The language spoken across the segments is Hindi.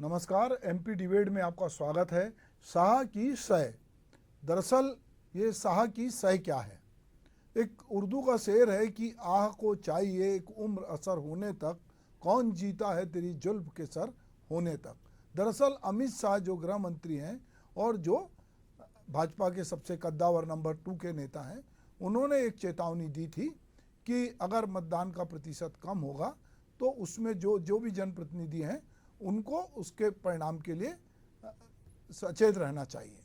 नमस्कार, एमपी डिबेट में आपका स्वागत है। शाह की सय। दरअसल ये शाह की सय क्या है? एक उर्दू का शेर है कि आह को चाहिए एक उम्र असर होने तक, कौन जीता है तेरी जुल्फ के सर होने तक। दरअसल अमित शाह जो गृह मंत्री हैं और जो भाजपा के सबसे कद्दावर नंबर 2 के नेता हैं, उन्होंने एक चेतावनी दी थी कि अगर मतदान का प्रतिशत कम होगा तो उसमें जो भी जनप्रतिनिधि हैं उनको उसके परिणाम के लिए सचेत रहना चाहिए।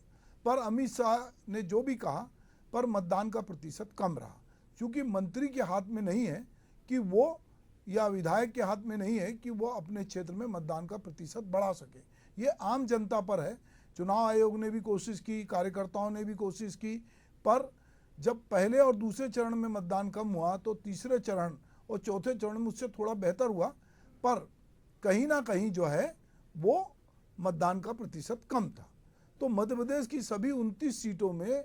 पर अमित शाह ने जो भी कहा, पर मतदान का प्रतिशत कम रहा, क्योंकि मंत्री के हाथ में नहीं है कि वो, या विधायक के हाथ में नहीं है कि वो अपने क्षेत्र में मतदान का प्रतिशत बढ़ा सके। ये आम जनता पर है। चुनाव आयोग ने भी कोशिश की, कार्यकर्ताओं ने भी कोशिश की, पर जब पहले और दूसरे चरण में मतदान कम हुआ तो तीसरे चरण और चौथे चरण में उससे थोड़ा बेहतर हुआ, पर कहीं ना कहीं जो है वो मतदान का प्रतिशत कम था। तो मध्य प्रदेश की सभी 29 सीटों में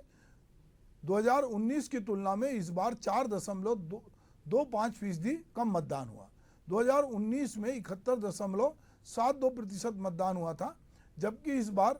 2019 की तुलना में इस बार 4.25% कम मतदान हुआ। 2019 में 71.72% मतदान हुआ था, जबकि इस बार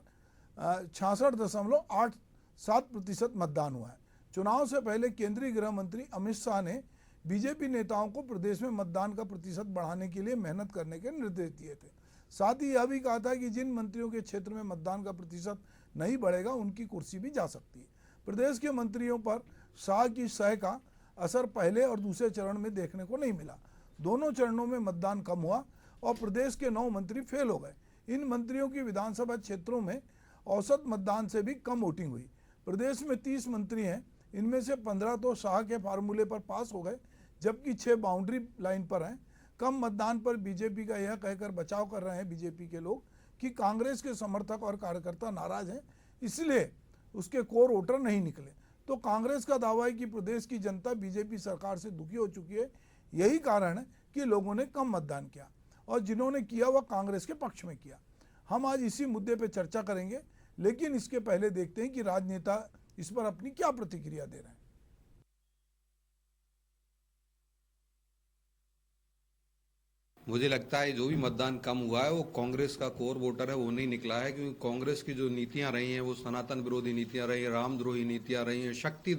66.87% मतदान हुआ है। चुनाव से पहले केंद्रीय गृह मंत्री अमित शाह ने बीजेपी नेताओं को प्रदेश में मतदान का प्रतिशत बढ़ाने के लिए मेहनत करने के निर्देश दिए थे। साथ ही यह भी कहा था कि जिन मंत्रियों के क्षेत्र में मतदान का प्रतिशत नहीं बढ़ेगा उनकी कुर्सी भी जा सकती है। प्रदेश के मंत्रियों पर शाह की सय का असर पहले और दूसरे चरण में देखने को नहीं मिला। दोनों चरणों में मतदान कम हुआ और प्रदेश के 9 मंत्री फेल हो गए। इन मंत्रियों की विधानसभा क्षेत्रों में औसत मतदान से भी कम वोटिंग हुई। प्रदेश में 30 मंत्री हैं, इनमें से 15 तो शाह के फार्मूले पर पास हो गए, जबकि 6 बाउंड्री लाइन पर हैं। कम मतदान पर बीजेपी का यह कहकर बचाव कर रहे हैं बीजेपी के लोग कि कांग्रेस के समर्थक और कार्यकर्ता नाराज हैं, इसलिए उसके कोर वोटर नहीं निकले। तो कांग्रेस का दावा है कि प्रदेश की जनता बीजेपी सरकार से दुखी हो चुकी है। यही कारण है कि लोगों ने कम मतदान किया, और जिन्होंने किया वह कांग्रेस के पक्ष में किया। हम आज इसी मुद्दे पर चर्चा करेंगे, लेकिन इसके पहले देखते हैं कि राजनेता इस पर अपनी क्या प्रतिक्रिया दे रहे हैं। मुझे लगता है जो भी मतदान कम हुआ है वो कांग्रेस का कोर वोटर है, वो नहीं निकला है। क्योंकि कांग्रेस की जो नीतियां रही हैं वो सनातन विरोधी नीतियां रही हैं, रामद्रोही नीतियां रही हैं, शक्ति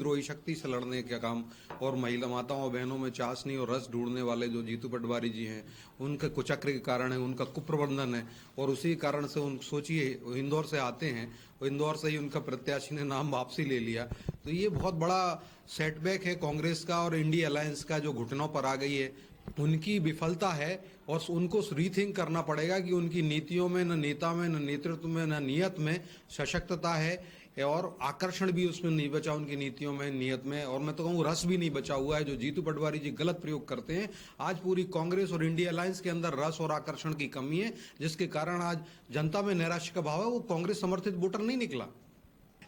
से लड़ने का काम, और महिला माताओं और बहनों में चाशनी और रस ढूंढने वाले जो जीतू पटवारी जी हैं उनके कुचक्र के कारण है, उनका कुप्रबंधन है। और उसी कारण से उन सोचिए इंदौर से आते हैं, इंदौर से ही उनका प्रत्याशी ने नाम वापसी ले लिया। तो ये बहुत बड़ा सेटबैक है कांग्रेस का और इंडिया अलायंस का, जो घुटनों पर आ गई है, उनकी विफलता है। और उनको रीथिंक करना पड़ेगा कि उनकी नीतियों में, न नेता में, न नेतृत्व में, न नियत में सशक्तता है, और आकर्षण भी उसमें नहीं बचा उनकी नीतियों में, नियत में, और मैं तो कहूँ रस भी नहीं बचा हुआ है। जो जीतू पटवारी जी गलत प्रयोग करते हैं, आज पूरी कांग्रेस और इंडिया अलायंस के अंदर रस और आकर्षण की कमी है, जिसके कारण आज जनता में नैराश्य का भाव है। वो कांग्रेस समर्थित वोटर नहीं निकला।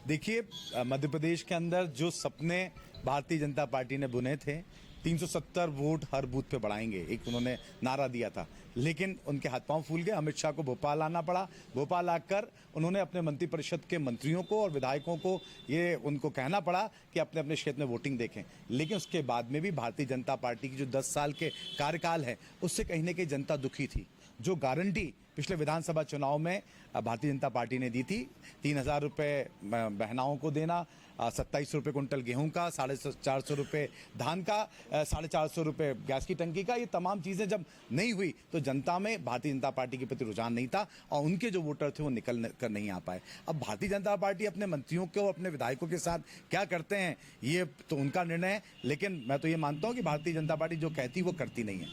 देखिए, मध्य प्रदेश के अंदर जो सपने भारतीय जनता पार्टी ने बुने थे, 370 वोट हर बूथ पे बढ़ाएंगे, एक उन्होंने नारा दिया था, लेकिन उनके हाथ पांव फूल गए। अमित शाह को भोपाल आना पड़ा। भोपाल आकर उन्होंने अपने मंत्रिपरिषद के मंत्रियों को और विधायकों को ये उनको कहना पड़ा कि अपने अपने क्षेत्र में वोटिंग देखें। लेकिन उसके बाद में भी भारतीय जनता पार्टी की जो 10 साल के कार्यकाल है, उससे कहीं ना कहीं जनता दुखी थी। जो गारंटी पिछले विधानसभा चुनाव में भारतीय जनता पार्टी ने दी थी, 3,000 रुपये बहनाओं को देना, 27 रुपये कुंटल गेहूं का, 450 रुपये धान का, 450 रुपये गैस की टंकी का, ये तमाम चीज़ें जब नहीं हुई तो जनता में भारतीय जनता पार्टी के प्रति रुझान नहीं था, और उनके जो वोटर थे वो निकल कर नहीं आ पाए। अब भारतीय जनता पार्टी अपने मंत्रियों को, अपने विधायकों के साथ क्या करते हैं ये तो उनका निर्णय है, लेकिन मैं तो ये मानता हूँ कि भारतीय जनता पार्टी जो कहती वो करती नहीं है।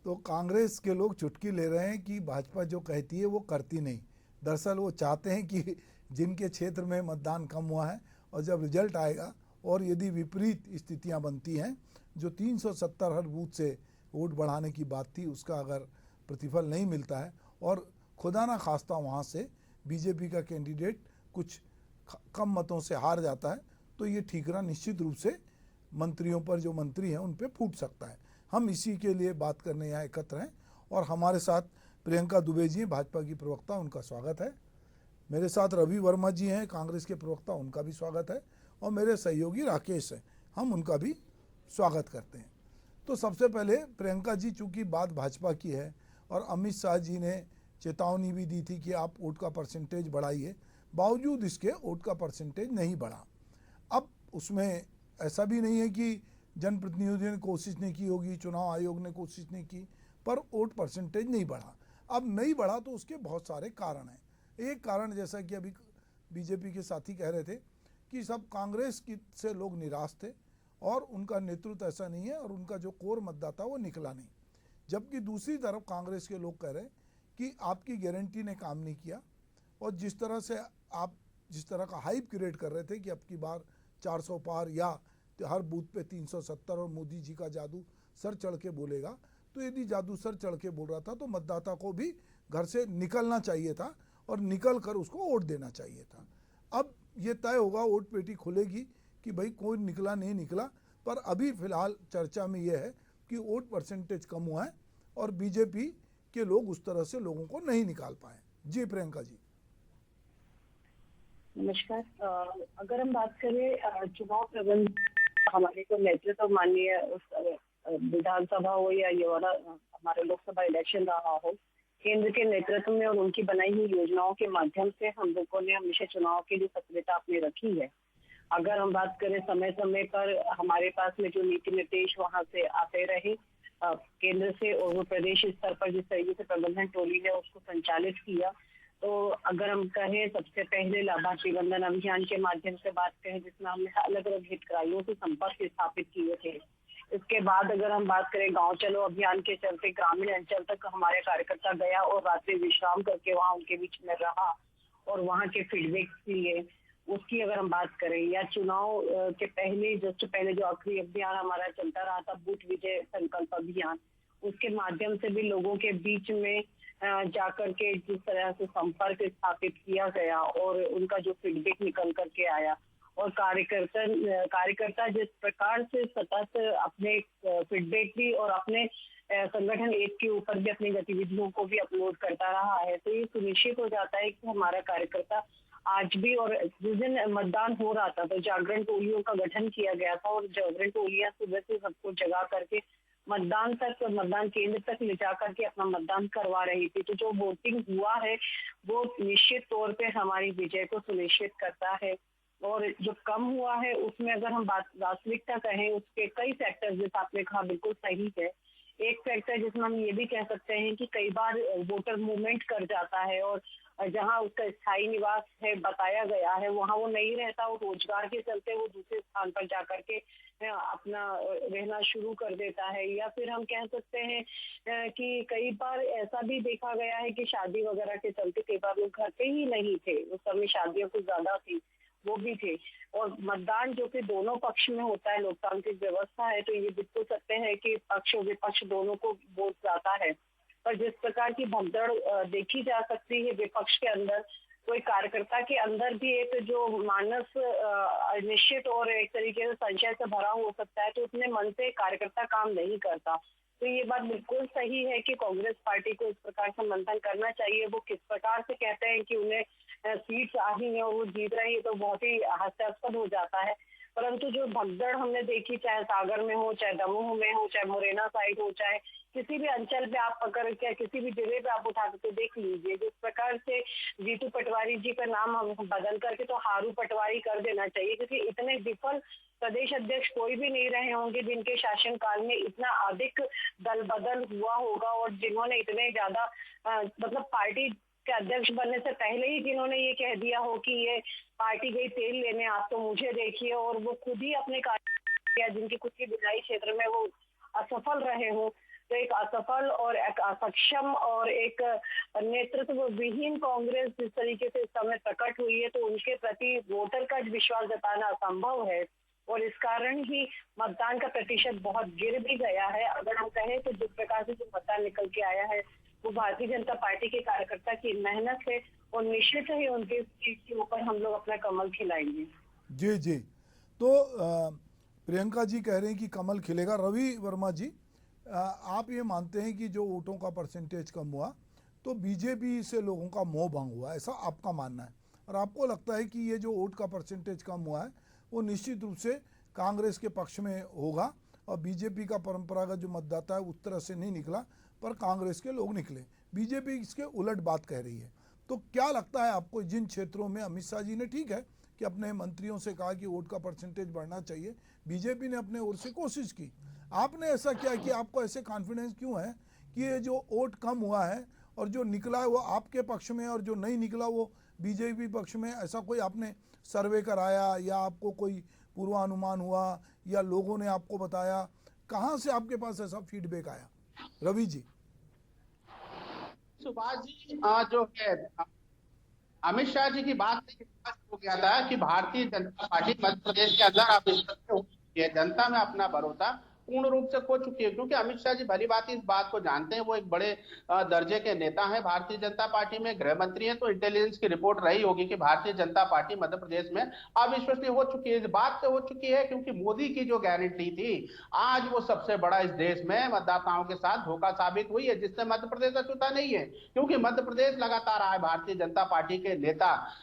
तो कांग्रेस के लोग चुटकी ले रहे हैं कि भाजपा जो कहती है वो करती नहीं। दरअसल वो चाहते हैं कि जिनके क्षेत्र में मतदान कम हुआ है, और जब रिजल्ट आएगा और यदि विपरीत स्थितियां बनती हैं, जो 370 हर बूथ से वोट बढ़ाने की बात थी, उसका अगर प्रतिफल नहीं मिलता है और खुदा ना खास्ता वहाँ से बीजेपी का कैंडिडेट कुछ कम मतों से हार जाता है, तो ये ठीकरा निश्चित रूप से मंत्रियों पर, जो मंत्री हैं उन पर फूट सकता है। हम इसी के लिए बात करने यहाँ एकत्र हैं, और हमारे साथ प्रियंका दुबे जी, भाजपा की प्रवक्ता, उनका स्वागत है। मेरे साथ रवि वर्मा जी हैं, कांग्रेस के प्रवक्ता, उनका भी स्वागत है। और मेरे सहयोगी राकेश हैं, हम उनका भी स्वागत करते हैं। तो सबसे पहले प्रियंका जी, चूंकि बात भाजपा की है और अमित शाह जी ने चेतावनी भी दी थी कि आप वोट का परसेंटेज बढ़ाइए, बावजूद इसके वोट का परसेंटेज नहीं बढ़ा। अब उसमें ऐसा भी नहीं है कि जनप्रतिनिधियों ने कोशिश नहीं की होगी, चुनाव आयोग ने कोशिश नहीं की, पर वोट परसेंटेज नहीं बढ़ा। अब नहीं बढ़ा तो उसके बहुत सारे कारण हैं। एक कारण, जैसा कि अभी बीजेपी के साथी कह रहे थे, कि सब कांग्रेस की से लोग निराश थे और उनका नेतृत्व ऐसा नहीं है और उनका जो कोर मतदाता वो निकला नहीं। जबकि दूसरी तरफ कांग्रेस के लोग कह रहे हैं कि आपकी गारंटी ने काम नहीं किया और जिस तरह से आप जिस तरह का हाइप क्रिएट कर रहे थे कि अब की बार 400 पार या हर बूथ पे 370 और मोदी जी का जादू सर चढ़ के बोलेगा, तो यदि जादू सर चढ़ के बोल रहा था तो मतदाता को भी घर से निकलना चाहिए था और निकल कर उसको वोट देना चाहिए था। अब ये तय होगा, वोट पेटी खुलेगी कि भाई कोई निकला नहीं निकला, पर अभी फिलहाल चर्चा में ये है कि वोट परसेंटेज कम हुआ है और बीजेपी के लोग उस तरह से लोगों को नहीं निकाल पाए। जी प्रियंका जी। नमस्कार। अगर हम बात करें चुनाव प्रबंध, हमारे को नेतृत्व माननीय विधानसभा हो या ये वाला हमारा लोकसभा इलेक्शन रहा हो, केंद्र के नेतृत्व में और उनकी बनाई हुई योजनाओं के माध्यम से हम लोगों ने हमेशा चुनाव के लिए सक्रियता अपनी रखी है। अगर हम बात करें समय समय पर हमारे पास में जो नीति निर्देश वहां से आते रहे केंद्र से, और वो प्रदेश स्तर पर जिस तरीके से प्रबंधन टोली ने उसको संचालित किया, तो अगर हम कहें सबसे पहले लाभार्थी बंधन अभियान के माध्यम से बात करें, जिसमें हमने अलग अलग हितग्राहियों से संपर्क स्थापित किए थे। इसके बाद अगर हम बात करें गांव चलो अभियान के चलते ग्रामीण अंचल तक हमारे कार्यकर्ता गया और रात्रि विश्राम करके वहां उनके बीच में रहा और वहां के फीडबैक लिए, उसकी अगर हम बात करें, या चुनाव के पहले जो आखिरी अभियान हमारा चलता रहा था बूथ विजय संकल्प अभियान, उसके माध्यम से भी लोगों के बीच में जाकर के जिस तरह से संपर्क स्थापित किया गया और उनका जो फीडबैक निकल करके आया, और कार्यकर्ता जिस प्रकार से सतत अपने फीडबैक भी और अपने संगठन एक के ऊपर भी अपनी गतिविधियों को भी अपलोड करता रहा है, तो ये सुनिश्चित हो जाता है कि हमारा कार्यकर्ता आज भी, और जिस दिन मतदान हो रहा था तो जागरण टोलियों का गठन किया गया था और जागरण टोलियां सुबह से सबको जगा करके मतदान केंद्र तक ले जा करके अपना मतदान करवा रही थी। तो जो वोटिंग हुआ है वो निश्चित तौर पे हमारी विजय को सुनिश्चित करता है। और जो कम हुआ है उसमें अगर हम बात वास्तविकता कहें, उसके कई फैक्टर्स, जैसे आपने कहा बिल्कुल सही है। एक फैक्टर जिसमें हम ये भी कह सकते हैं कि कई बार वोटर मूवमेंट कर जाता है और जहां उसका स्थायी निवास है बताया गया है वहां वो नहीं रहता और रोजगार के चलते वो दूसरे स्थान पर जाकर के अपना रहना शुरू कर देता है। या फिर हम कह सकते हैं कि कई बार ऐसा भी देखा गया है कि शादी वगैरह के चलते कई बार लोग घर पे ही नहीं थे, उस समय शादियों कुछ ज्यादा थी, वो भी थे। और मतदान जो कि दोनों पक्ष में होता है, लोकतांत्रिक व्यवस्था है, तो ये बिल्कुल सकते हैं कि पक्ष और विपक्ष दोनों को वोट जाता है। पर जिस प्रकार की भगदड़ देखी जा सकती है विपक्ष के अंदर, कोई कार्यकर्ता के अंदर भी एक जो मानस निश्चित और एक तरीके से संशय से भरा हो सकता है, तो उतने मन से कार्यकर्ता काम नहीं करता। तो ये बात बिल्कुल सही है कि कांग्रेस पार्टी को इस प्रकार से मंथन करना चाहिए। वो किस प्रकार से कहते हैं कि उन्हें सीट्स आ रही है और वो जीत रही है, तो बहुत ही हास्यास्पद हो जाता है। परंतु जो भगदड़ हमने देखी, चाहे सागर में हो, चाहे दमोह में हो, चाहे मुरैना साइड हो, चाहे किसी भी अंचल पे आप पकड़ के किसी भी जिले पे आप उठा के देख लीजिए, जिस प्रकार से जीतू पटवारी जी का नाम हम बदल करके तो हारू पटवारी कर देना चाहिए, क्योंकि इतने विफल प्रदेश अध्यक्ष कोई भी नहीं रहे होंगे जिनके शासनकाल में इतना अधिक दल बदल हुआ होगा और जिन्होंने इतने ज्यादा मतलब पार्टी के अध्यक्ष बनने से पहले ही जिन्होंने ये कह दिया हो कि ये पार्टी गई तेल लेने, आप तो मुझे देखिए, और वो खुद ही अपने कार्य जिनकी खुद की विधायी क्षेत्र में वो असफल रहे हो। तो एक असफल और एक असक्षम और एक नेतृत्व विहीन कांग्रेस जिस तरीके से इस समय प्रकट हुई है, तो उनके प्रति वोटर का विश्वास जताना असंभव है और इस कारण ही मतदान का प्रतिशत बहुत गिर भी गया है। अगर हम कहें तो जिस प्रकार से जो मतदान निकल के आया है वो भारतीय जनता पार्टी के कार्यकर्ता की मेहनत है और निश्चित ही उनके सीट के ऊपर हम लोग अपना कमल खिलाएंगे। जी जी। तो प्रियंका जी कह रहे हैं कि कमल खिलेगा। रवि वर्मा जी, आप ये मानते हैं कि जो वोटों का परसेंटेज कम हुआ तो बीजेपी से लोगों का मोह भंग हुआ, ऐसा आपका मानना है? और आपको लगता है कि ये जो वोट का परसेंटेज कम हुआ है वो निश्चित रूप से कांग्रेस के पक्ष में होगा और बीजेपी का परंपरागत जो मतदाता है उस तरह से नहीं निकला, पर कांग्रेस के लोग निकले। बीजेपी इसके उलट बात कह रही है। तो क्या लगता है आपको, जिन क्षेत्रों में अमित शाह जी ने ठीक है कि अपने मंत्रियों से कहा कि वोट का परसेंटेज बढ़ना चाहिए, बीजेपी ने अपने ओर से कोशिश की, आपने ऐसा किया कि आपको ऐसे कॉन्फिडेंस क्यों है कि ये जो वोट कम हुआ है और जो निकला है वो आपके पक्ष में और जो नहीं निकला वो बीजेपी पक्ष में? ऐसा कोई आपने सर्वे कराया या आपको कोई पूर्वानुमान हुआ या लोगों ने आपको बताया? कहाँ से आपके पास ऐसा फीडबैक आया? रवि जी। सुभाष जी, जो है अमित शाह जी की बात से स्पष्ट हो गया था कि भारतीय जनता पार्टी मध्य प्रदेश के अंदर आप जनता में अपना भरोसा पूर्ण रूप से खो चुकी है, क्योंकि अमित शाह जी भली बात इस बात को जानते हैं। वो एक बड़े दर्जे के नेता हैं, भारतीय जनता पार्टी में गृह मंत्री हैं, तो इंटेलिजेंस की रिपोर्ट रही होगी कि भारतीय जनता पार्टी मध्य प्रदेश में अविश्वसनीय हो चुकी है। इस बात से हो चुकी है क्योंकि मोदी की जो गारंटी थी, आज वो सबसे बड़ा इस देश में मतदाताओं के साथ धोखा साबित हुई है, जिससे मध्य प्रदेश अछूता नहीं है। क्योंकि मध्य प्रदेश लगातार आए भारतीय जनता पार्टी के नेता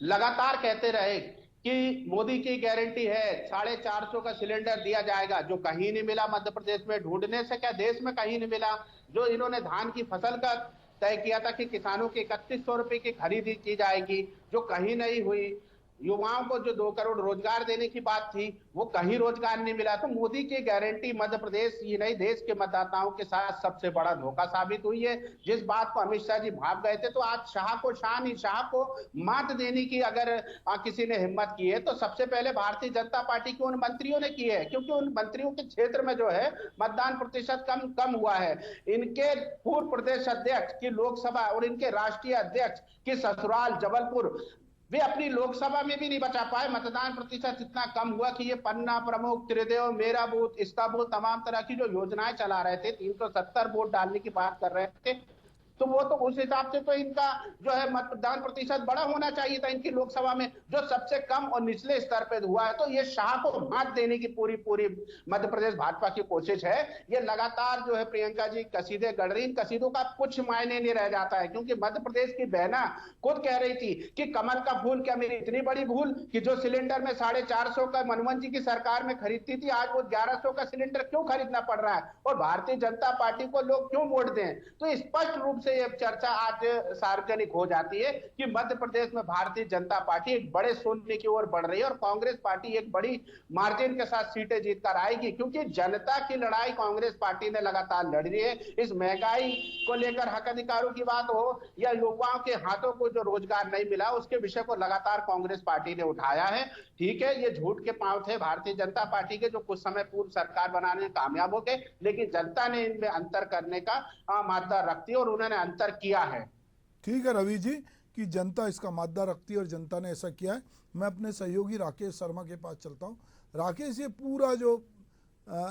लगातार कहते रहे कि मोदी की गारंटी है 450 का सिलेंडर दिया जाएगा, जो कहीं नहीं मिला मध्य प्रदेश में, ढूंढने से क्या देश में कहीं नहीं मिला। जो इन्होंने धान की फसल का तय किया था कि किसानों की 3100 रुपए की खरीदी की जाएगी, जो कहीं नहीं हुई। युवाओं को जो 2 करोड़ रोजगार देने की बात थी, वो कहीं रोजगार नहीं मिला। तो मोदी की गारंटी मध्य प्रदेश ही नहीं देश के मतदाताओं के साथ सबसे बड़ा धोखा साबित हुई है। जिस बात को अमित शाह जी भाग गए थे, तो आज शाह को शान ही शाह को मात देने की अगर किसी ने हिम्मत की है तो सबसे पहले भारतीय जनता पार्टी के उन मंत्रियों ने की है, क्योंकि उन मंत्रियों के क्षेत्र में जो है मतदान प्रतिशत कम हुआ है। इनके पूर्व प्रदेश अध्यक्ष की लोकसभा और इनके राष्ट्रीय अध्यक्ष की ससुराल जबलपुर, वे अपनी लोकसभा में भी नहीं बचा पाए। मतदान प्रतिशत इतना कम हुआ कि ये पन्ना प्रमुख, त्रिदेव, मेरा बूथ, इसका बूथ, तमाम तरह की जो योजनाएं चला रहे थे, 370 वोट डालने की बात कर रहे थे, तो वो तो उस हिसाब से तो इनका जो है मतदान प्रतिशत बड़ा होना चाहिए था इनकी लोकसभा में, जो सबसे कम और निचले स्तर पे हुआ है। तो ये शाह को मात देने की पूरी मध्य प्रदेश भाजपा की कोशिश है। ये लगातार जो है प्रियंका जी कसीदे गढ़ रही, इन कसीदों का कुछ मायने नहीं रह जाता है, क्योंकि मध्य प्रदेश की बहना खुद कह रही थी कि कमल का फूल क्या मेरी इतनी बड़ी भूल कि जो सिलेंडर में 450 का मनमोहन जी की सरकार में खरीदती थी, आज वो 1100 का सिलेंडर क्यों खरीदना पड़ रहा है और भारतीय जनता पार्टी को लोग क्यों वोट दें। तो स्पष्ट रूप से ये चर्चा आज सार्वजनिक हो जाती है कि मध्य प्रदेश में भारतीय जनता पार्टी एक बड़े शून्य की ओर बढ़ रही है और कांग्रेस पार्टी एक बड़ी मार्जिन के साथ सीटें जीतकर आएगी, क्योंकि जनता की लड़ाई कांग्रेस पार्टी ने लगातार लड़ी है। इस महंगाई को लेकर हक अधिकारों की बात हो या युवाओं के हाथों को जो रोजगार नहीं मिला, उसके विषय को लगातार कांग्रेस पार्टी ने उठाया है। ठीक है, ये झूठ के पांव थे भारतीय जनता पार्टी के, जो कुछ समय पूर्व सरकार बनाने में कामयाब हो गए, लेकिन जनता ने इनमें अंतर करने का मादा रखती है और उन्होंने अंतर किया है। ठीक है रवि जी कि जनता इसका मादा रखती है और जनता ने ऐसा किया है। मैं अपने सहयोगी राकेश शर्मा के पास चलता हूँ। राकेश, ये पूरा जो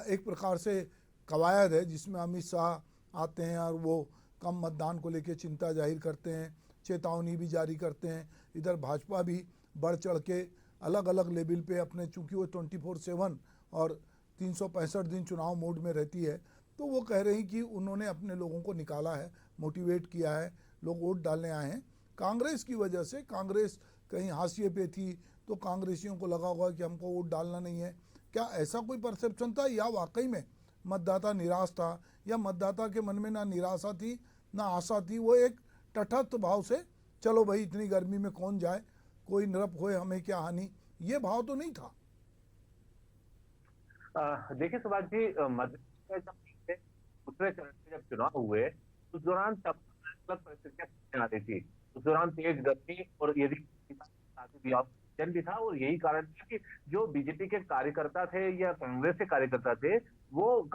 एक प्रकार से कवायद है जिसमें अमित शाह आते हैं और वो कम मतदान को लेकर चिंता जाहिर करते हैं, चेतावनी भी जारी करते हैं, इधर भाजपा भी बढ़ चढ़ के अलग अलग लेवल पे अपने, चूंकि वो 24/7 और 365 दिन चुनाव मोड में रहती है, तो वो कह रही कि उन्होंने अपने लोगों को निकाला है, मोटिवेट किया है, लोग वोट डालने आए हैं। कांग्रेस की वजह से, कांग्रेस कहीं हाशिए पे थी तो कांग्रेसियों को लगा होगा कि हमको वोट डालना नहीं है। क्या ऐसा कोई परसेप्शन था या वाकई में मतदाता निराश था, या मतदाता के मन में ना निराशा थी ना आशा थी, वो एक तटस्थ भाव से चलो भाई इतनी गर्मी में कौन जाए, कोई नरप होए हमें क्या हानि, ये भाव तो नहीं था? देखिए सुभाष जी, मध्य प्रदेश जब दूसरे चरण के जब चुनाव हुए उस दौरान तब अलग परिस्थितियां सामने आ रही थी। उस दौरान तेज गर्मी और यदि जन भी था, और यही कारण था कि जो बीजेपी के कार्यकर्ता थे या कांग्रेस के कार्यकर्ता थे, वो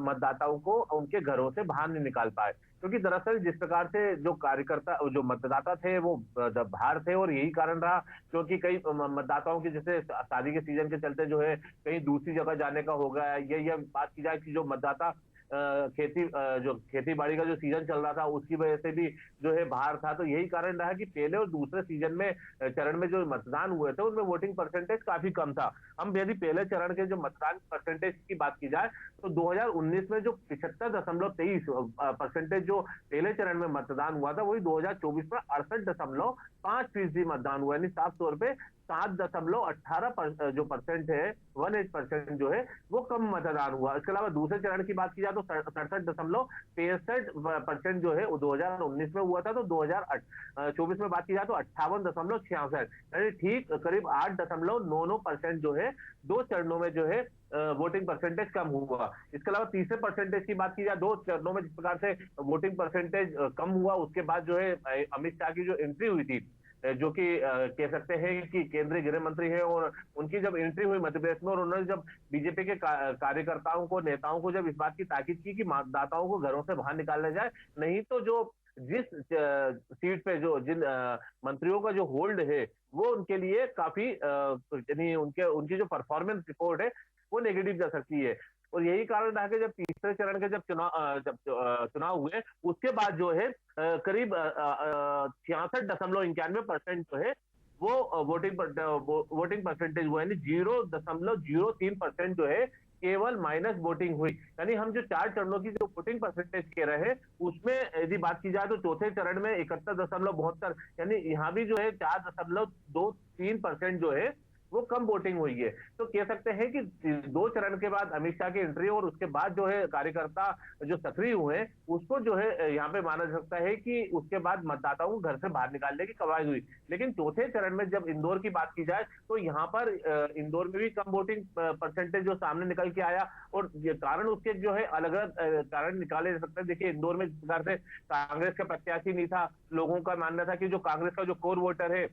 मतदाताओं को उनके घरों से बाहर नहीं निकाल पाए, क्योंकि दरअसल जिस प्रकार से जो कार्यकर्ता, जो मतदाता थे वो बाहर थे, और यही कारण रहा क्योंकि कई मतदाताओं की जैसे शादी के सीजन के चलते जो है कहीं दूसरी जगह जाने का हो गया। ये बात की जाए कि जो मतदाता खेती बाड़ी का जो सीजन चल रहा था उसकी वजह से भी जो है बाहर था। तो यही कारण रहा कि पहले और दूसरे सीजन में चरण में जो मतदान हुए थे उनमें वोटिंग परसेंटेज काफी कम था। हम यदि पहले चरण के जो मतदान परसेंटेज की बात की जाए तो 2019 में जो 75.23% जो पहले चरण में मतदान हुआ था, वही 2024 में 68.5 5% मतदान हुआ, यानी साफ तौर पे 7.18% जो परसेंट है, 18% जो है वो कम मतदान हुआ। इसके अलावा दूसरे चरण की बात की जाए तो 67.63% जो है वो 2019 में हुआ था, तो 2024 में बात की जाए तो 58.66, यानी ठीक करीब 8.99% जो है दो चरणों में जो है वोटिंग परसेंटेज कम हुआ। इसके अलावा तीसरे परसेंटेज की बात की जाए, दो चरणों में जिस प्रकार से वोटिंग परसेंटेज कम हुआ, उसके बाद जो है अमित शाह की जो एंट्री हुई थी, जो कि कह सकते हैं कि केंद्रीय गृह मंत्री है, और उनकी जब एंट्री हुई मध्य प्रदेश में और उन्होंने जब बीजेपी के कार्यकर्ताओं को, नेताओं को जब इस बात की ताकीद की कि मतदाताओं को घरों से बाहर निकाला जाए, नहीं तो जो जिस सीट पे जो जिन मंत्रियों का जो होल्ड है वो उनके लिए काफी यानी उनकी जो परफॉर्मेंस रिपोर्ट है वो नेगेटिव जा सकती है। और यही कारण रहा कि जब तीसरे चरण के जब चुनाव हुए, उसके बाद जो है करीब 66.91% जो है वो वोटिंग परसेंटेज हुआ, यानी 0.03% जो है केवल माइनस वोटिंग हुई। यानी हम जो 4 चरणों की जो वोटिंग परसेंटेज कह रहे हैं, उसमें यदि बात की जाए तो चौथे चरण में 71.72, यानी यहाँ भी जो है 4.23% जो है वो कम वोटिंग हुई है। तो कह सकते हैं कि 2 चरण के बाद अमित शाह की एंट्री और उसके बाद जो है कार्यकर्ता जो सक्रिय हुए, उसको जो है यहाँ पे माना जा सकता है कि उसके बाद मतदाताओं को घर से बाहर निकालने की कवायद हुई। लेकिन चौथे चरण में जब इंदौर की बात की जाए तो यहाँ पर इंदौर में भी कम वोटिंग परसेंटेज जो सामने निकल के आया, और कारण उसके जो है अलग अलग कारण निकाले जा सकते हैं। देखिए, इंदौर में जिस प्रकार से कांग्रेस का प्रत्याशी नहीं था, लोगों का मानना था कि जो कांग्रेस का जो कोर वोटर है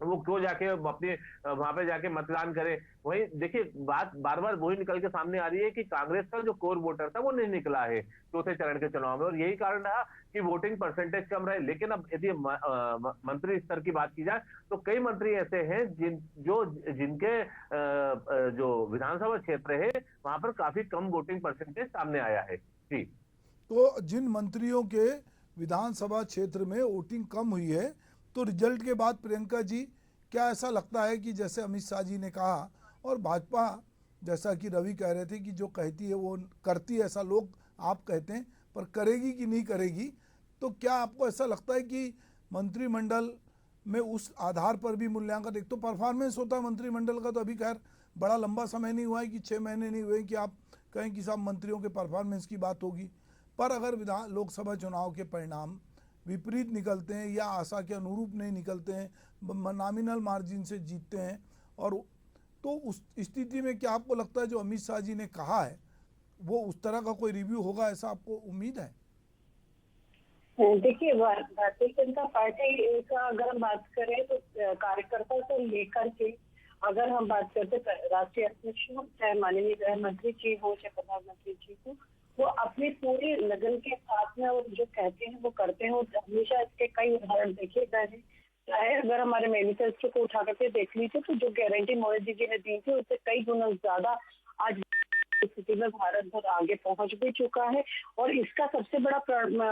वो क्यों जाके अपने वहां पे जाके मतदान करे। वही देखिए, बात बार बार वही निकल के सामने आ रही है कि कांग्रेस का जो कोर वोटर था वो नहीं निकला है चौथे चरण के चुनाव में, और यही कारण रहा कि वोटिंग परसेंटेज कम रहे। लेकिन अब यदि मंत्री स्तर की बात की जाए तो कई मंत्री ऐसे हैं जिनके जो विधानसभा क्षेत्र है वहां पर काफी कम वोटिंग परसेंटेज सामने आया है। जी, तो जिन मंत्रियों के विधानसभा क्षेत्र में वोटिंग कम हुई है, तो रिजल्ट के बाद प्रियंका जी क्या ऐसा लगता है कि जैसे अमित शाह जी ने कहा, और भाजपा जैसा कि रवि कह रहे थे कि जो कहती है वो करती है, ऐसा लोग आप कहते हैं, पर करेगी कि नहीं करेगी, तो क्या आपको ऐसा लगता है कि मंत्रिमंडल में उस आधार पर भी मूल्यांकन, एक तो परफॉर्मेंस होता है मंत्रिमंडल का, तो अभी खैर बड़ा लंबा समय नहीं हुआ है कि 6 महीने नहीं हुए कि आप कहें कि साहब मंत्रियों के परफॉर्मेंस की बात होगी, पर अगर लोकसभा चुनाव के परिणाम विपरीत निकलते हैं या आशा के अनुरूप नहीं निकलते हैं, नॉमिनल मार्जिन से जीतते हैं, और तो उस स्थिति में क्या आपको लगता है जो अमित शाह जी ने कहा है वो उस तरह का कोई रिव्यू होगा, ऐसा आपको उम्मीद है? देखिए, भारतीय जनता पार्टी का अगर हम बात करें तो कार्यकर्ता से लेकर के अगर हम बात करते राष्ट्रीय अध्यक्ष हो, चाहे माननीय गृह मंत्री जी हो, चाहे प्रधानमंत्री जी हो, वो अपनी पूरी लगन के साथ में और जो कहते हैं वो करते हैं। और हमेशा इसके कई उदाहरण देखे गए हैं। चाहे अगर हमारे मैनिफेस्टो को उठा करके देख लीजिए तो जो गारंटी मोदी जी ने दी थी उससे कई गुना ज्यादा आज स्थिति में भारत बहुत आगे पहुंच भी चुका है। और इसका सबसे बड़ा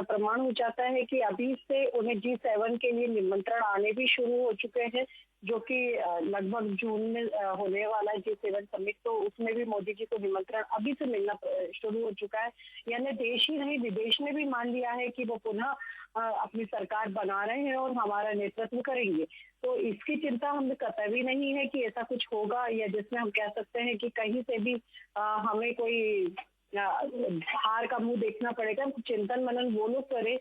प्रमाण हो जाता है कि अभी से उन्हें G7 के लिए निमंत्रण आने भी शुरू हो चुके हैं, जो कि लगभग जून में होने वाला है G7 समिट, तो उसमें भी मोदी जी को निमंत्रण अभी से मिलना शुरू हो चुका है। यानी देश ही नहीं विदेश ने भी मान लिया है कि वो पुनः अपनी सरकार बना रहे हैं और हमारा नेतृत्व करेंगे। तो इसकी चिंता हमें कतई नहीं है कि ऐसा कुछ होगा या जिसमें हम कह सकते हैं कि कहीं से भी हमें कोई हार का मुंह देखना पड़ेगा। चिंतन मनन वो लोग करें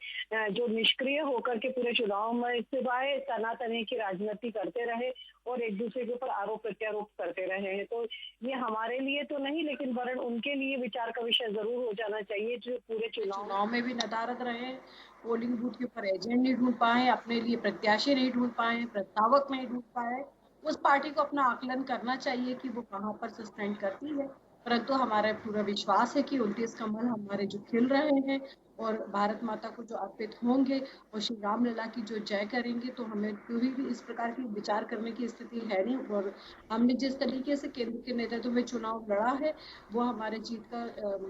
जो निष्क्रिय होकर के पूरे चुनाव में सिवाय तनातनी की राजनीति करते रहे और एक दूसरे के ऊपर आरोप प्रत्यारोप करते रहे हैं। तो ये हमारे लिए तो नहीं, लेकिन वरन उनके लिए विचार का विषय जरूर हो जाना चाहिए जो पूरे चुनाव में भी नदारद रहे, पोलिंग बूथ के ऊपर एजेंट नहीं ढूंढ पाए, अपने लिए प्रत्याशी नहीं ढूंढ पाए, प्रस्तावक नहीं ढूंढ पाए। उस पार्टी को अपना आकलन करना चाहिए कि वो कहाँ पर सस्टेन करती है। परंतु हमारा पूरा विश्वास है कि 29 कमल हमारे जो खिल रहे हैं और भारत माता को जो अर्पित होंगे और श्री रामलला की जो जय करेंगे, तो हमें कभी भी इस प्रकार की विचार करने की स्थिति है नहीं। और हमने जिस तरीके से केंद्र के नेतृत्व में चुनाव लड़ा है वो हमारे जीत का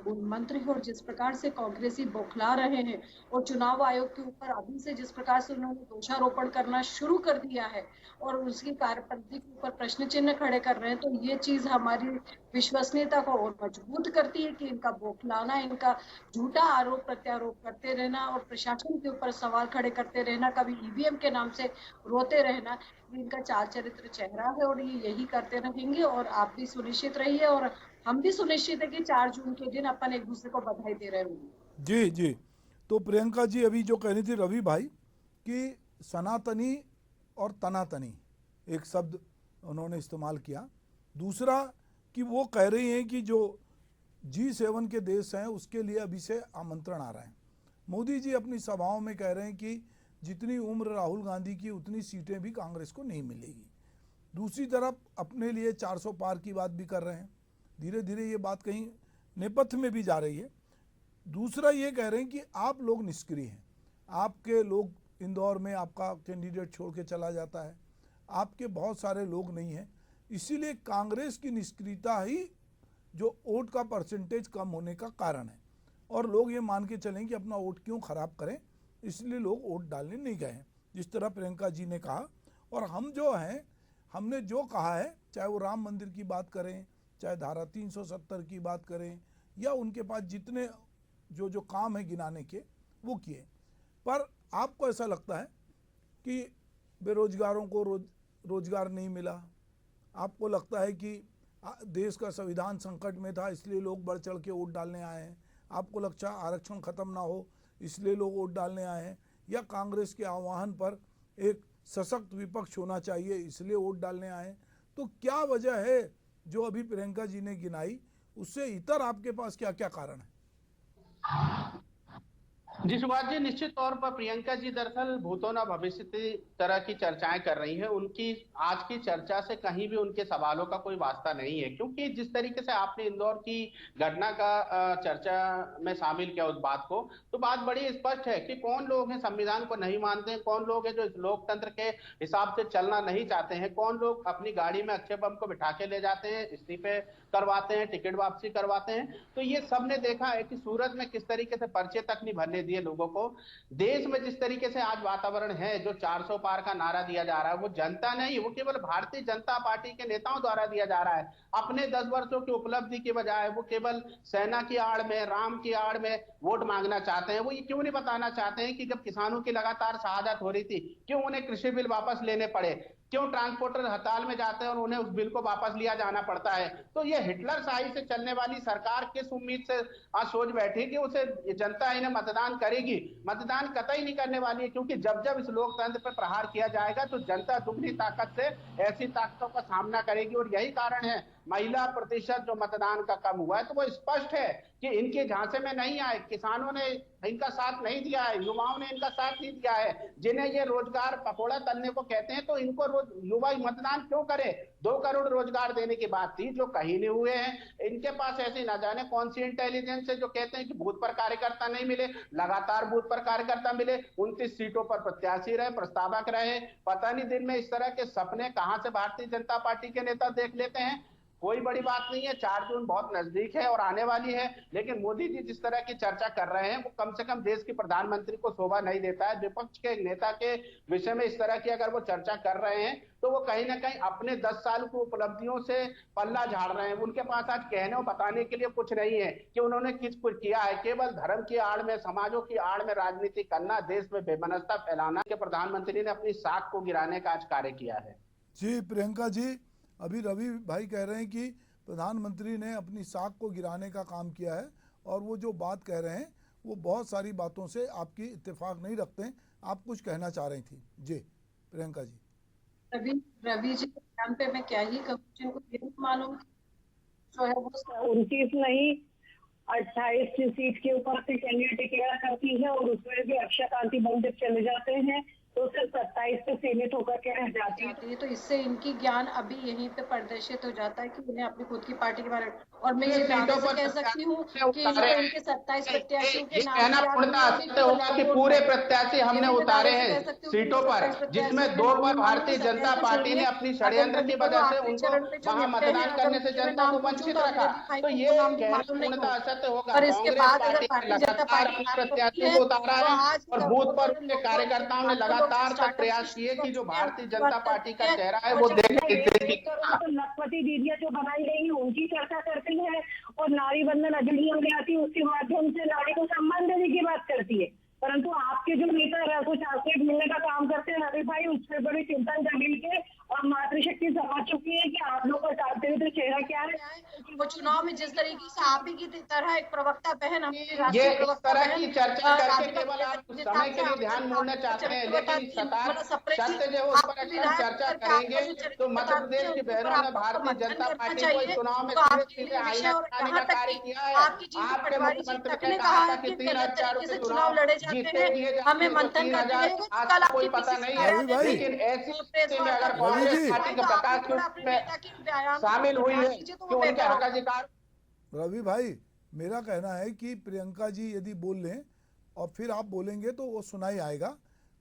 मूल मंत्र है। और जिस प्रकार से कांग्रेसी बौखला रहे हैं और चुनाव आयोग के ऊपर अभी से जिस प्रकार से उन्होंने दोषारोपण करना शुरू कर दिया है और उसकी कार्यपद्धति के ऊपर प्रश्न चिन्ह खड़े कर रहे हैं, तो ये चीज हमारी विश्वसनीयता को और मजबूत करती है कि इनका बौखलाना, इनका झूठा आरोप प्रत्यारोप आरोप करते रहना और प्रशासन के ऊपर सवाल खड़े करते रहना, कभी ईवीएम के नाम से रोते रहना, इनका चाल चरित्र चेहरा है और ये यही करते रहेंगे। और आप भी सुनिश्चित रहिए और हम भी सुनिश्चित है कि 4 जून के दिन अपन एक दूसरे को बधाई दे रहे होंगे। जी जी। तो प्रियंका जी अभी जो कह रही थी रवि भाई कि सनातनी और तनातनी एक शब्द उन्होंने इस्तेमाल किया। दूसरा कि वो कह रही हैं कि जो G7 के देश हैं उसके लिए अभी से आमंत्रण आ रहा है। मोदी जी अपनी सभाओं में कह रहे हैं कि जितनी उम्र राहुल गांधी की उतनी सीटें भी कांग्रेस को नहीं मिलेगी। दूसरी तरफ अपने लिए 400 पार की बात भी कर रहे हैं। धीरे धीरे ये बात कहीं नेपथ्य में भी जा रही है। दूसरा ये कह रहे हैं कि आप लोग निष्क्रिय हैं, आपके लोग इंदौर में आपका कैंडिडेट छोड़ के चला जाता है, आपके बहुत सारे लोग नहीं हैं, इसीलिए कांग्रेस की निष्क्रियता ही जो वोट का परसेंटेज कम होने का कारण है। और लोग ये मान के चलें कि अपना वोट क्यों खराब करें, इसलिए लोग वोट डालने नहीं गए हैं, जिस तरह प्रियंका जी ने कहा। और हम जो हैं, हमने जो कहा है, चाहे वो राम मंदिर की बात करें, चाहे धारा 370 की बात करें, या उनके पास जितने जो काम है गिनाने के वो किए। पर आपको ऐसा लगता है कि बेरोजगारों को रोजगार नहीं मिला, आपको लगता है कि देश का संविधान संकट में था इसलिए लोग बढ़ चढ़ के वोट डालने आए हैं, आपको लगता है आरक्षण खत्म ना हो इसलिए लोग वोट डालने आए हैं, या कांग्रेस के आह्वान पर एक सशक्त विपक्ष होना चाहिए इसलिए वोट डालने आए हैं, तो क्या वजह है जो अभी प्रियंका जी ने गिनाई, उससे इतर आपके पास क्या क्या कारण है? जी सुभाष जी, निश्चित तौर पर प्रियंका जी दरअसल भूतो न भविष्यति तरह की चर्चाएं कर रही हैं। उनकी आज की चर्चा से कहीं भी उनके सवालों का कोई वास्ता नहीं है, क्योंकि जिस तरीके से आपने इंदौर की घटना का चर्चा में शामिल किया उस बात को, तो बात बड़ी स्पष्ट है कि कौन लोग हैं संविधान को नहीं मानते हैं, कौन लोग हैं जो लोकतंत्र के हिसाब से चलना नहीं चाहते हैं, कौन लोग अपनी गाड़ी में अच्छे बम को बिठा के ले जाते हैं, इस्तीफे करवाते हैं, टिकट वापसी करवाते हैं। तो ये सबने देखा है कि सूरत में किस तरीके से पर्चे तक नहीं भरने दिए लोगों को। देश में जिस तरीके से आज वातावरण है, जो 400 पार का नारा दिया जा रहा है, वो जनता नहीं, वो केवल भारतीय जनता पार्टी के नेताओं द्वारा दिया जा रहा है। अपने 10 वर्षों की उपलब्धि के बजाय वो केवल सेना की आड़ में, राम की आड़ में वोट मांगना चाहते हैं। वो ये क्यों नहीं बताना चाहते हैं कि जब किसानों की लगातार शहादत हो रही थी, क्यों उन्हें कृषि बिल वापस लेने पड़े, क्यों ट्रांसपोर्टर हड़ताल में जाते हैं और उन्हें उस बिल को वापस लिया जाना पड़ता है। तो ये हिटलर शाही से चलने वाली सरकार किस उम्मीद से आज सोच बैठी कि उसे जनता इन्हें मतदान करेगी? मतदान कतई नहीं करने वाली है, क्योंकि जब जब इस लोकतंत्र पर प्रहार किया जाएगा तो जनता दुगनी ताकत से ऐसी ताकतों का सामना करेगी। और यही कारण है महिला प्रतिशत जो मतदान का कम हुआ है, तो वो स्पष्ट है कि इनके झांसे में नहीं आए, किसानों ने इनका साथ नहीं दिया है, युवाओं ने इनका साथ नहीं दिया है। जिन्हें ये रोजगार पकोड़ा तलने को कहते हैं, तो इनको युवा मतदान क्यों करे? 2 करोड़ रोजगार देने की बात थी जो कहीं नहीं हुए हैं। इनके पास ऐसी ना जाने कौन सी इंटेलिजेंस है जो कहते हैं कि बूथ पर कार्यकर्ता नहीं मिले, लगातार बूथ पर कार्यकर्ता मिले, 29 सीटों पर प्रत्याशी रहे, प्रस्तावक रहे। पता नहीं दिन में इस तरह के सपने कहां से भारतीय जनता पार्टी के नेता देख लेते हैं। कोई बड़ी बात नहीं है, 4 जून बहुत नजदीक है और आने वाली है, लेकिन मोदी जी जिस तरह की चर्चा कर रहे हैं वो कम से कम देश के प्रधानमंत्री को शोभा नहीं देता है। विपक्ष के नेता के विषय में इस तरह की अगर वो चर्चा कर रहे हैं तो वो कहीं ना कहीं अपने 10 साल की उपलब्धियों से पल्ला झाड़ रहे हैं। उनके पास आज कहने और बताने के लिए कुछ नहीं है कि उन्होंने किस कुछ किया है। केवल धर्म की आड़ में, समाजों की आड़ में राजनीति करना, देश में बेमनस्ता फैलाना के प्रधानमंत्री ने अपनी साख को गिराने का आज कार्य किया है। जी प्रियंका जी, अभी रवि भाई कह रहे हैं कि प्रधानमंत्री ने अपनी साख को गिराने का काम किया है, और वो जो बात कह रहे हैं वो बहुत सारी बातों से आपकी इत्तेफाक नहीं रखते हैं। आप कुछ कहना चाह रही थी जी प्रियंका जी। रवि जी के बयान पे मैं क्या ही कहूँ, जिनको ये मालूम जो है वो 29 नहीं 28 सीट के ऊपर से कैंडिडेट डिक्लेयर करती है और उसमें भी अक्षय कांति बंद चले जाते हैं तो सिर्फ 27 पे सीमित होकर के रह जाती है। तो इससे इनकी ज्ञान अभी यहीं पे प्रदर्शित हो जाता है कि उन्हें अपनी खुद की पार्टी के बारे में, और मैं ये दावे से कह सकती हूँ कि इनके 27 प्रत्याशियों के नाम होगा कि पूरे प्रत्याशी हमने उतारे हैं सीटों पर, जिसमें 2 पर भारतीय जनता पार्टी ने अपनी षड्यंत्र की वजह से उनको वहां मतदान करने से जनता को वंचित रखा। तो ये पूर्णतः असत्य होगा। कांग्रेस पार्टी प्रत्याशी को उतारा है और बूथ पर उनके कार्यकर्ताओं ने लगातार तक प्रयास किए कि जो भारतीय जनता पार्टी का चेहरा है वो देखे। लखपति दीदियां जो बनाई गई है उनकी चर्चा करती है और और नारी बंधन अधिनियम ले आती है, उसके माध्यम से नारी को सम्मान देने की बात करती है। परंतु आपके जो नेता कुछ आउटलेट मिलने का काम करते हैं रवि भाई, उस पर बड़ी चिंतन करने के और मातृशक्ति समझ चुकी है कि आप लोग का चालचरित्र चेहरा क्या है। वो चुनाव में जिस तरीके से आप ही की तरह एक प्रवक्ता बहन, हमारी ये राष्ट्रीय इस प्रवक्ता तरह बहन की चर्चा करके राधिका केवल आप के समय के लिए ध्यान मोड़ना चाहते हैं, लेकिन सत्य जो है उस पर अगर चर्चा करेंगे तो मध्य प्रदेश की बहनों ने भारतीय जनता पार्टी को इस चुनाव में सीधे आईना बनाने का कार्य किया है। आपके मुख्यमंत्री ने कहा था कि 3,000 रुपए चुनाव जीतते दिए हमें मंथन करते रहेंगे, आज तक कोई पता नहीं है। रवि भाई, लेकिन ऐसी स्थिति में अगर कांग्रेस पार्टी के प्रकाश में शामिल हुई है कि उनके हकाधिकार। रवि भाई, मेरा कहना है कि प्रियंका जी यदि बोल लें और फिर आप बोलेंगे तो वो सुनाई आएगा,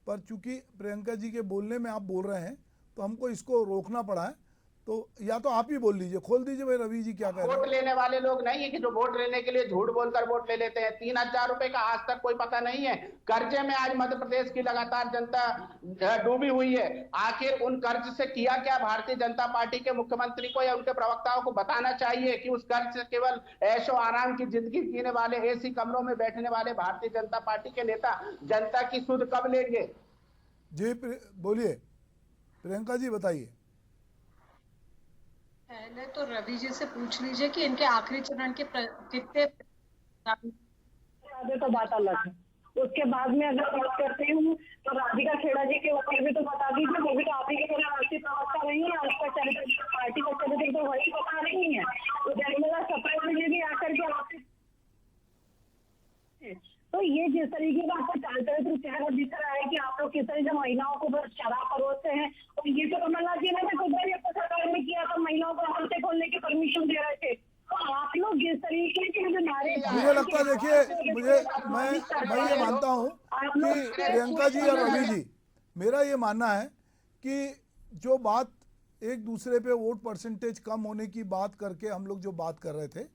पर चूंकि प्रियंका जी के बोलने में आप बोल रहे हैं तो हमको इसको रोकना पड़ा है। तो या तो आप ही बोल लीजिए, खोल दीजिए भाई रवि जी क्या कह रहे हैं। वोट लेने वाले लोग नहीं है कि जो वोट लेने के लिए झूठ बोलकर वोट ले लेते हैं। 3,000 रुपए का आज तक कोई पता नहीं है। कर्जे में आज मध्य प्रदेश की लगातार जनता डूबी हुई है। आखिर उन कर्ज से किया क्या भारतीय जनता पार्टी के मुख्यमंत्री को या उनके प्रवक्ताओं को बताना चाहिए कि उस कर्ज से केवल ऐशो आराम की जिंदगी जीने वाले, एसी कमरों में बैठने वाले भारतीय जनता पार्टी के नेता जनता की सुध कब लेंगे। जी बोलिए प्रियंका जी, बताइए। पहले तो रवि जी से पूछ लीजिए कि इनके आखिरी चरण के कितने तो बात अलग है। उसके बाद में अगर बात करते हूँ तो राधिका खेड़ा जी के ऊपर भी तो बता दीजिए, वो भी तो आप ही की तरह राष्ट्रीय प्रवक्ता रही है। उसका चरित्र, पार्टी का चरित्र तो वही बता रही है। तो जयमला सप्ताह में भी आकर के आपसे, तो ये जिस तरीके का आपको चालचरित्र चेहरा दिख रहा है कि आप लोग किस तरह से महिलाओं को बस शराब परोसते हैं, और ये तो कमलनाथ जी ने खुद भी अपने सरकार में किया था, महिलाओं को हल्के खोलने की परमिशन दे रहे थे। तो आप लोग जिस तरीके के जो नारे, मुझे लगता है, देखिए मैं ये मानता हूँ कि प्रियंका जी और रवि जी, मेरा ये मानना है कि जो बात एक दूसरे पे वोट परसेंटेज कम होने की बात करके हम लोग जो बात कर रहे थे,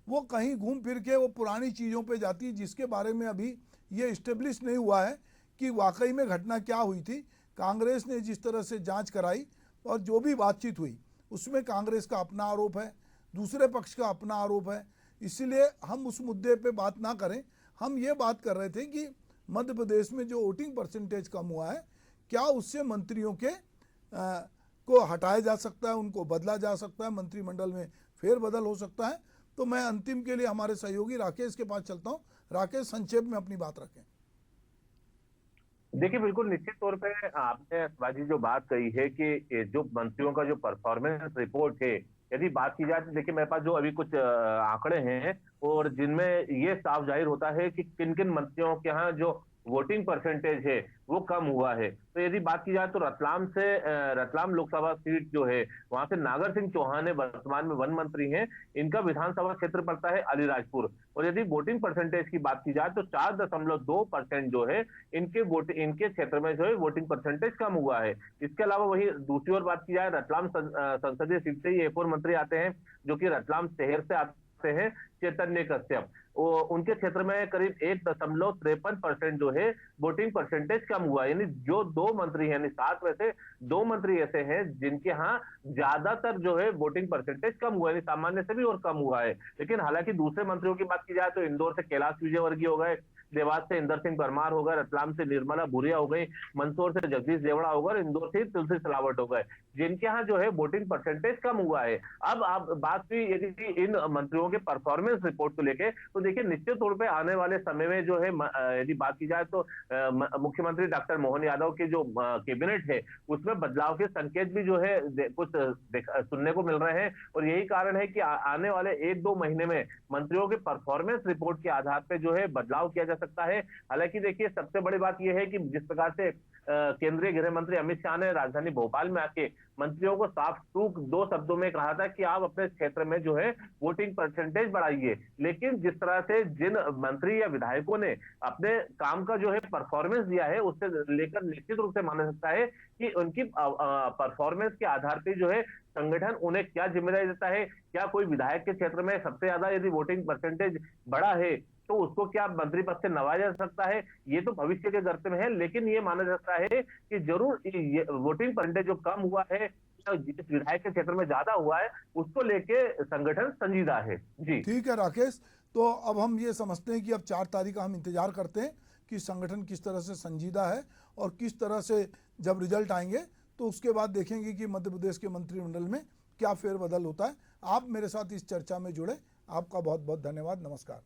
वो कहीं घूम फिर के वो पुरानी चीज़ों पे जाती है जिसके बारे में अभी ये इस्टेब्लिश नहीं हुआ है कि वाकई में घटना क्या हुई थी। कांग्रेस ने जिस तरह से जांच कराई और जो भी बातचीत हुई उसमें कांग्रेस का अपना आरोप है, दूसरे पक्ष का अपना आरोप है। इसीलिए हम उस मुद्दे पे बात ना करें। हम ये बात कर रहे थे कि मध्य प्रदेश में जो वोटिंग परसेंटेज कम हुआ है, क्या उससे मंत्रियों के को हटाया जा सकता है, उनको बदला जा सकता है, मंत्रिमंडल में फेरबदल हो सकता है। तो मैं अंतिम के लिए हमारे सहयोगी राकेश के पास चलता हूं। राकेश, संक्षेप में अपनी बात रखें। देखिए, बिल्कुल निश्चित तौर पे आपने शिवाजी जो बात कही है कि जो मंत्रियों का जो परफॉर्मेंस रिपोर्ट है, यदि बात की जाए तो देखिए मेरे पास जो अभी कुछ आंकड़े हैं और जिनमें ये साफ जाहिर होता है कि किन किन मंत्रियों के यहाँ जो वोटिंग परसेंटेज है वो कम हुआ है। तो यदि बात की जाए तो रतलाम लोकसभा सीट जो है वहां से नागर सिंह चौहान वर्तमान में वन मंत्री हैं। इनका विधानसभा क्षेत्र पड़ता है अलीराजपुर। और यदि वोटिंग परसेंटेज की बात की जाए तो 4.2% जो है इनके क्षेत्र में जो है वोटिंग परसेंटेज कम हुआ है। इसके अलावा वही दूसरी ओर बात की जाए, रतलाम संसदीय सीट से ही एक और मंत्री आते हैं जो कि रतलाम शहर से आते हैं, चैतन्य कश्यप। उनके क्षेत्र में करीब 1.53% जो है वोटिंग परसेंटेज कम हुआ। यानी जो 2 मंत्री हैं, यानी 7 में से 2 मंत्री ऐसे हैं जिनके यहाँ ज्यादातर जो है वोटिंग परसेंटेज कम हुआ है, सामान्य से भी और कम हुआ है। लेकिन हालांकि दूसरे मंत्रियों की बात की जाए तो इंदौर से कैलाश विजयवर्गीय हो गए, देवास से इंदर सिंह परमार हो गए, रतलाम से निर्मला भूरिया हो गई, मंदसौर से जगदीश देवड़ा हो गए और इंदौर से तुलसी सिलावट हो गए, जिनके यहाँ जो है वोटिंग परसेंटेज कम हुआ है। अब आप बात हुई यदि इन मंत्रियों के परफॉर्मेंस रिपोर्ट को लेके, तो देखिए निश्चित तौर पे आने वाले समय में जो है यदि बात की जाए तो मुख्यमंत्री डॉक्टर मोहन यादव के जो कैबिनेट है उसमें बदलाव के संकेत भी जो है कुछ सुनने को मिल रहे हैं। और यही कारण है कि आने वाले 1-2 महीने में मंत्रियों के परफॉर्मेंस रिपोर्ट के आधार पे जो है बदलाव किया जा सकता है। हालांकि देखिए सबसे बड़ी बात यह है कि जिस प्रकार से केंद्रीय गृह मंत्री अमित शाह ने राजधानी भोपाल में आके मंत्रियों को साफ टूक 2 शब्दों में कहा था कि आप अपने क्षेत्र में जो है वोटिंग परसेंटेज बढ़ाइए। लेकिन जिस तरह से जिन मंत्री या विधायकों ने अपने काम का जो है परफॉर्मेंस दिया है, उससे लेकर निश्चित रूप से माना सकता है कि उनकी परफॉर्मेंस के आधार पर जो है संगठन उन्हें क्या जिम्मेदारी देता है। क्या कोई विधायक के क्षेत्र में सबसे ज्यादा यदि वोटिंग परसेंटेज बढ़ा है तो उसको क्या मंत्री पद से नवाजा जा सकता है, ये तो भविष्य के गर्त में है। लेकिन ये माना जाता है कि जरूर वोटिंग परसेंटेज जो कम हुआ है जिस विधायक के क्षेत्र में ज्यादा हुआ है उसको लेके संगठन संजीदा है। जी ठीक है राकेश, तो अब हम ये समझते हैं कि अब 4 तारीख का हम इंतजार करते हैं कि संगठन किस तरह से संजीदा है और किस तरह से जब रिजल्ट आएंगे तो उसके बाद देखेंगे कि मध्य प्रदेश के मंत्रिमंडल में क्या फेरबदल होता है। आप मेरे साथ इस चर्चा में जुड़े, आपका बहुत बहुत धन्यवाद। नमस्कार।